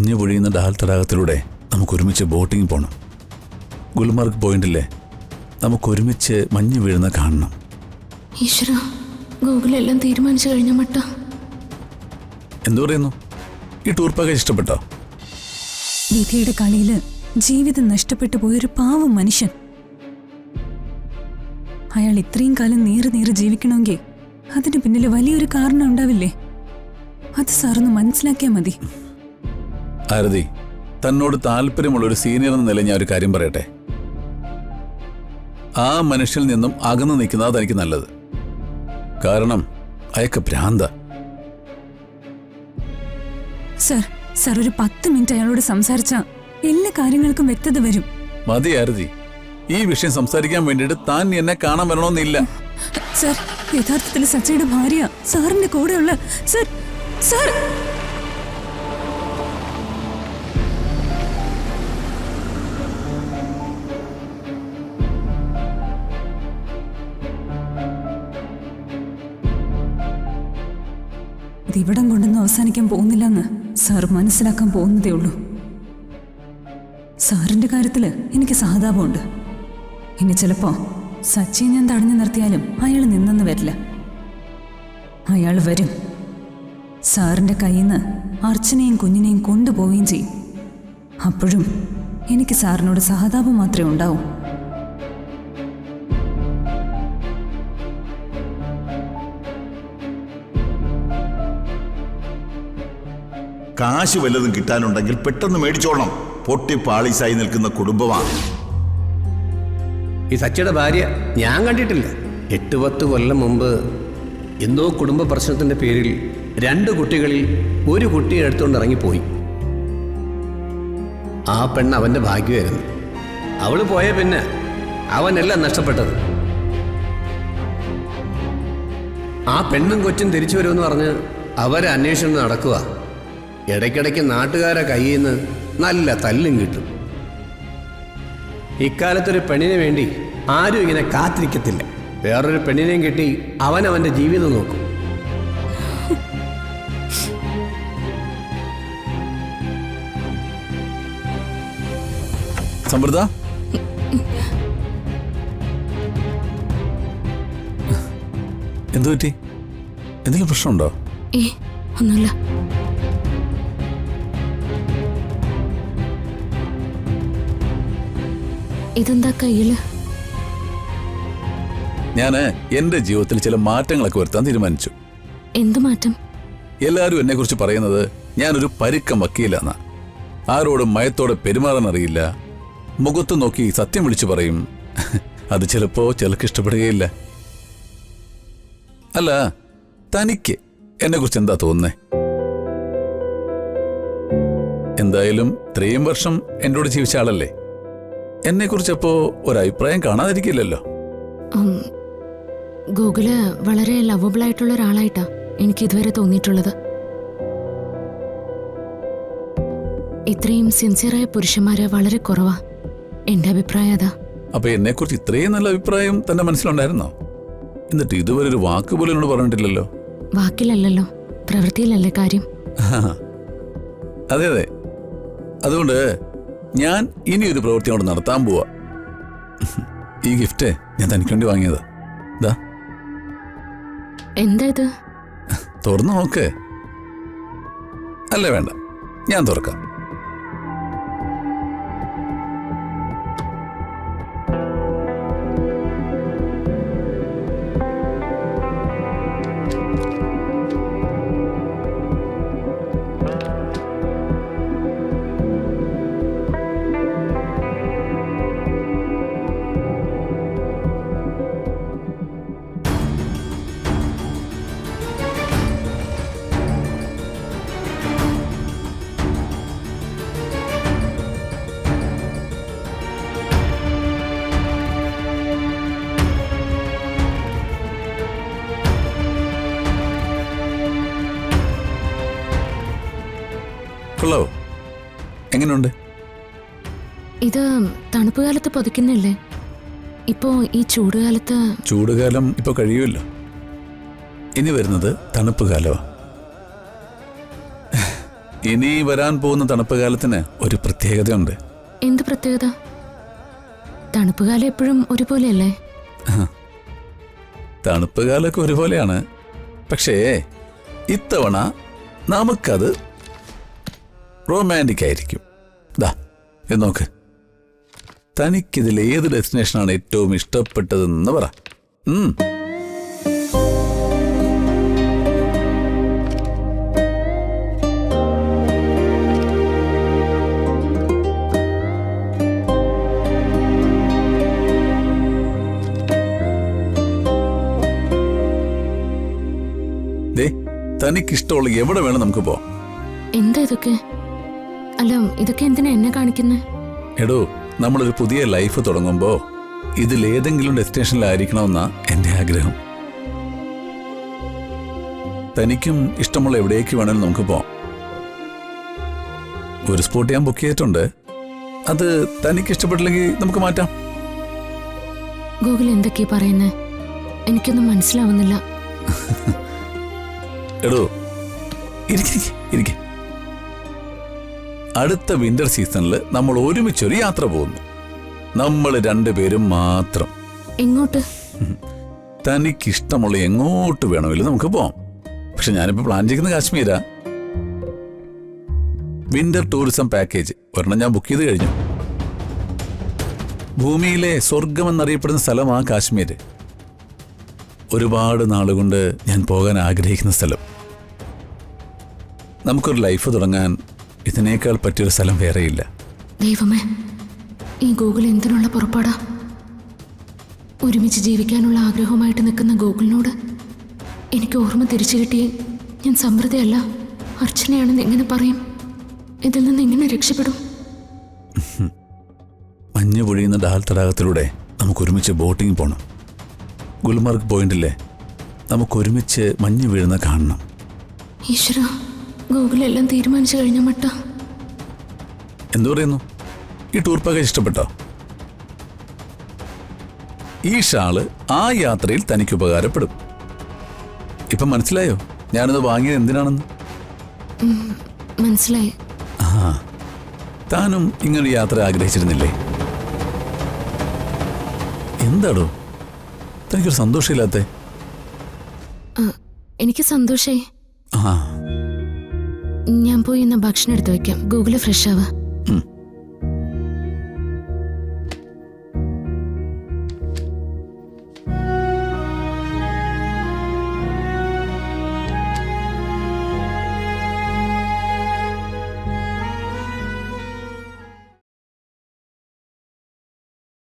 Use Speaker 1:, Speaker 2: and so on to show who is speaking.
Speaker 1: മഞ്ഞ് പൊഴിയുന്ന ഡാൽ തടാകത്തിലൂടെ നമുക്കൊരുമിച്ച് ബോട്ടിങ് പോകണം. ഗുൽമാർഗ് പോയിന്റില്ലേ, നമുക്കൊരുമിച്ച് മഞ്ഞ് വീഴുന്ന കാണണം.
Speaker 2: ഈശ്വര, ഗൂഗിളെല്ലാം തീരുമാനിച്ചു കഴിഞ്ഞ മട്ട.
Speaker 1: എന്തു പറയുന്നു? ഈ ടൂർ പാക്കേജ് ഇഷ്ടപ്പെട്ടോ?
Speaker 3: വിധിയുടെ കളിയില് ജീവിതം നഷ്ടപ്പെട്ടു പോയൊരു പാവം മനുഷ്യൻ. അയാൾ ഇത്രയും കാലം നീറി ജീവിക്കണമെങ്കിൽ അതിന് പിന്നിൽ വലിയൊരു കാരണം ഉണ്ടാവില്ലേ? അത് സാറൊന്ന് മനസ്സിലാക്കിയാൽ മതി.
Speaker 1: ആരതി, തന്നോട് താല്പര്യമുള്ള ഒരു സീനിയർ എന്ന നില ഞാൻ ഒരു കാര്യം പറയട്ടെ. ആ മനുഷ്യനിൽ നിന്നും അകന്നു നിൽക്കുന്നത് അതെനിക്ക് നല്ലത്. കാരണം അയാൾക്ക് ഭ്രാന്ത.
Speaker 3: സാർ ഒരു 10 മിനിറ്റ് അയാളോട് സംസാരിച്ച എല്ലാ കാര്യങ്ങൾക്കും വ്യക്തത വരും.
Speaker 1: മതി ആരതി, ഈ വിഷയം സംസാരിക്കാൻ വേണ്ടിയിട്ട് താൻ എന്നെ കാണാൻ വരണമെന്നില്ല.
Speaker 3: സാർ, യഥാർത്ഥത്തിൽ സച്ചയുടെ ഭാര്യ സാറിന്റെ കൂടെയുള്ള സാർ. ഇതിവിടം കൊണ്ടൊന്നും അവസാനിക്കാൻ പോകുന്നില്ലെന്ന് സാർ മനസ്സിലാക്കാൻ പോകുന്നതേ ഉള്ളൂ. സാറിന്റെ കാര്യത്തില് എനിക്ക് സഹതാപമുണ്ട്. ഇനി ചിലപ്പോ സച്ചിയെ ഞാൻ തടഞ്ഞു നിർത്തിയാലും അയാൾ നിന്നെന്ന് വരില്ല. അയാൾ വരും. സാറിന്റെ കയ്യിൽ നിന്ന് അർച്ചനയും കുഞ്ഞിനെയും കൊണ്ടുപോവുകയും ചെയ്യും. അപ്പോഴും എനിക്ക് സാറിനോട് സഹതാപം മാത്രമേ ഉണ്ടാവൂ.
Speaker 4: കാശ് വല്ലതും കിട്ടാനുണ്ടെങ്കിൽ പെട്ടെന്ന് മേടിച്ചോളണം. പൊട്ടിപ്പാളീസായി നിൽക്കുന്ന കുടുംബമാണ്
Speaker 5: ഈ സച്ചിയുടെ ഭാര്യ. ഞാൻ കണ്ടിട്ടില്ല. 8-10 കൊല്ലം മുമ്പ് എന്തോ കുടുംബ പ്രശ്നത്തിൻ്റെ പേരിൽ 2 കുട്ടികളിൽ ഒരു കുട്ടിയെ എടുത്തുകൊണ്ട് ഇറങ്ങിപ്പോയി. ആ പെണ്ണ് അവൻ്റെ ഭാഗ്യമായിരുന്നു. അവൾ പോയ പിന്നെ അവനെല്ലാം നഷ്ടപ്പെട്ടത്. ആ പെണ്ണും കൊച്ചും തിരിച്ചു വരുമെന്ന് പറഞ്ഞ് അവരെ അന്വേഷണം നടക്കുക. ഇടയ്ക്കിടയ്ക്ക് നാട്ടുകാരെ കയ്യിൽ നിന്ന് നല്ല തല്ലും കിട്ടും. ഇക്കാലത്തൊരു പെണ്ണിന് വേണ്ടി ആരും ഇങ്ങനെ കാത്തിരിക്കത്തില്ല. വേറൊരു പെണ്ണിനെയും കിട്ടി അവനവൻ്റെ ജീവിതം നോക്കും.
Speaker 1: സമൃദ്ധ, എന്തു പറ്റി? എന്തെങ്കിലും പ്രശ്നമുണ്ടോ?
Speaker 2: ഒന്നുമില്ല. ഇതെന്താ കയ്യില്?
Speaker 1: ഞാന് എന്റെ ജീവിതത്തിൽ ചില മാറ്റങ്ങളൊക്കെ വരുത്താൻ തീരുമാനിച്ചു.
Speaker 2: എന്ത് മാറ്റം?
Speaker 1: എല്ലാവരും എന്നെ കുറിച്ച് പറയുന്നത് ഞാനൊരു പരുക്കം വക്കീലാന്ന. ആരോടും മയത്തോടെ പെരുമാറാൻ അറിയില്ല. മുഖത്ത് നോക്കി സത്യം വിളിച്ചു പറയും. അത് ചിലപ്പോ ചിലർക്ക് ഇഷ്ടപ്പെടുകയില്ല. അല്ല, തനിക്ക് എന്നെ കുറിച്ച് എന്താ തോന്നുന്നേ? എന്തായാലും 3 വർഷം എന്നോട് ജീവിച്ച ആളല്ലേ. എന്നെ കുറിച്ചപ്പോ ഒരഭിപ്രായം കാണാതിരിക്കില്ലല്ലോ.
Speaker 2: ഗൂഗിള് വളരെ ലവബിൾ ആയിട്ടുള്ള ഒരാളായിട്ടാ എനിക്ക് ഇതുവരെ തോന്നിയിട്ടുള്ളത്. ഇത്രയും സിൻസിയറായ പുരുഷന്മാര് വളരെ കുറവാ. എന്റെ അഭിപ്രായം അതാ.
Speaker 1: അപ്പൊ എന്നെ കുറിച്ച് ഇത്രയും നല്ല അഭിപ്രായം തന്റെ മനസ്സിലുണ്ടായിരുന്നോ? എന്നിട്ട് ഇതുവരെ ഒരു വാക്ക് പോലും എന്നോട് പറഞ്ഞിട്ടില്ലല്ലോ.
Speaker 2: വാക്കിലല്ലല്ലോ, പ്രവൃത്തിയിലല്ലേ കാര്യം.
Speaker 1: അതെ. അതുകൊണ്ട് ഞാൻ ഇനി ഒരു പ്രവൃത്തി കൊണ്ട് നടത്താൻ പോവാ. ഈ ഗിഫ്റ്റ് ഞാൻ തനിക്ക് വേണ്ടി വാങ്ങിയതാ.
Speaker 2: എന്താ ഇത്?
Speaker 1: തുറന്നു നോക്ക്. അല്ലേ വേണ്ട, ഞാൻ തുറക്കാം. കൊള്ളോ? എങ്ങനെയുണ്ട്?
Speaker 2: ഇത് തണുപ്പ് കാലത്ത് പൊതിക്കുന്നില്ലേ? ഇപ്പോ ഈ ചൂടുകാലത്ത്.
Speaker 1: ചൂടുകാലം ഇപ്പൊ കഴിയുമല്ലോ. ഇനി വരുന്നത് തണുപ്പ് കാലമാ. ഇനി വരാൻ പോകുന്ന തണുപ്പ് കാലത്തിന് ഒരു പ്രത്യേകതയുണ്ട്.
Speaker 2: എന്ത് പ്രത്യേകത? തണുപ്പ് കാലം എപ്പോഴും ഒരുപോലെയല്ലേ?
Speaker 1: തണുപ്പ് കാലമൊക്കെ ഒരുപോലെയാണ്. പക്ഷേ ഇത്തവണ നമുക്കത് റൊമാൻറ്റിക് ആയിരിക്കും. ദാ ഇത് നോക്ക്. തനിക്കിതിൽ ഏത് ഡെസ്റ്റിനേഷനാണ് ഏറ്റവും ഇഷ്ടപ്പെട്ടതെന്ന് പറ. ദേ, തനിക്കിഷ്ടമുള്ള എവിടെ വേണം നമുക്ക് പോവാം.
Speaker 2: എന്താ ഇതൊക്കെ? അല്ല, ഇതൊക്കെ എന്തിനാ എന്നെ കാണിക്കുന്നത്?
Speaker 1: എടോ, നമ്മളൊരു പുതിയ ലൈഫ് തുടങ്ങുമ്പോ ഇതിലേതെങ്കിലും ഡെസ്റ്റിനേഷനിലായിരിക്കണമെന്നാ എന്റെ ആഗ്രഹം. തനിക്കും ഇഷ്ടമുള്ള എവിടേക്ക് വേണമെങ്കിലും നമുക്ക് പോവാം. ഒരു സ്പോട്ട് ഞാൻ ബുക്ക് ചെയ്തിട്ടുണ്ട്. അത് തനിക്ക് ഇഷ്ടപ്പെട്ടില്ലെങ്കിൽ നമുക്ക് മാറ്റാം.
Speaker 2: ഗൂഗിൾ എന്തൊക്കെയാ പറയുന്നത്? എനിക്കൊന്നും മനസ്സിലാവുന്നില്ല.
Speaker 1: എടോ, ഇരിക്കെ. അടുത്ത വിന്റർ സീസണിൽ നമ്മൾ ഒരുമിച്ചൊരു യാത്ര പോകുന്നു. നമ്മൾ രണ്ടുപേരും മാത്രം.
Speaker 2: എങ്ങോട്ട്?
Speaker 1: തനിക്കിഷ്ടമുള്ള എങ്ങോട്ട് വേണമെങ്കിലും നമുക്ക് പോവാം. പക്ഷെ ഞാനിപ്പോ പ്ലാൻ ചെയ്യുന്ന കാശ്മീരാ. വിന്റർ ടൂറിസം പാക്കേജ് ഒരെണ്ണം ഞാൻ ബുക്ക് ചെയ്ത് കഴിഞ്ഞു. ഭൂമിയിലെ സ്വർഗം എന്നറിയപ്പെടുന്ന സ്ഥലമാ കാശ്മീര്. ഒരുപാട് നാളുകൊണ്ട് ഞാൻ പോകാൻ ആഗ്രഹിക്കുന്ന സ്ഥലം. നമുക്കൊരു ലൈഫ് തുടങ്ങാൻ ഇതിനേക്കാൾ പറ്റിയൊരു സ്ഥലം വേറെയില്ല.
Speaker 2: ദൈവമേ, ഈ ഗൂഗിൾ എന്തിനുള്ള പുറപ്പാടാ? ഒരുമിച്ച് ജീവിക്കാനുള്ള ആഗ്രഹവുമായിട്ട് നിൽക്കുന്ന ഗൂഗിളിനോട് എനിക്ക് ഓർമ്മ തിരിച്ചു കിട്ടിയേ ഞാൻ സമൃദ്ധയല്ല അർച്ചനയാണെന്ന് എങ്ങനെ പറയും? ഇതിൽ നിന്ന് എങ്ങനെ രക്ഷപ്പെടും?
Speaker 1: മഞ്ഞ് പൊഴിയുന്ന ഡാൽ തടാകത്തിലൂടെ നമുക്കൊരുമിച്ച് ബോട്ടിംഗ് പോകണം. ഗുൽമാർഗ് പോയിന്റില്ലേ, നമുക്കൊരുമിച്ച് മഞ്ഞ് വീഴുന്ന കാണണം.
Speaker 2: ഈശ്വര, ഗൂഗിൾ എല്ലാം തീരുമാനിച്ചു കഴിഞ്ഞ മട്ട.
Speaker 1: എന്തു പറയുന്നു? ഈ ടൂർ പാക്കേജ് ഇഷ്ടപ്പെട്ടോ? ഈ ഷാള് ആ യാത്രയിൽ തനിക്ക് ഉപകാരപ്പെടും. ഇപ്പം മനസ്സിലായോ ഞാനത് വാങ്ങിയത് എന്തിനാണെന്ന്?
Speaker 2: മനസ്സിലായി.
Speaker 1: ആ, താനും ഇങ്ങനൊരു യാത്ര ആഗ്രഹിച്ചിരുന്നില്ലേ? എന്താടോ തനിക്കൊരു സന്തോഷമില്ലാത്ത?
Speaker 2: എനിക്ക് സന്തോഷായി.
Speaker 1: ആ,
Speaker 2: ഞാൻ പോയി ഇന്ന് ഭക്ഷണം എടുത്ത് വെക്കാം. ഗൂഗിള് ഫ്രഷ് ആവാ.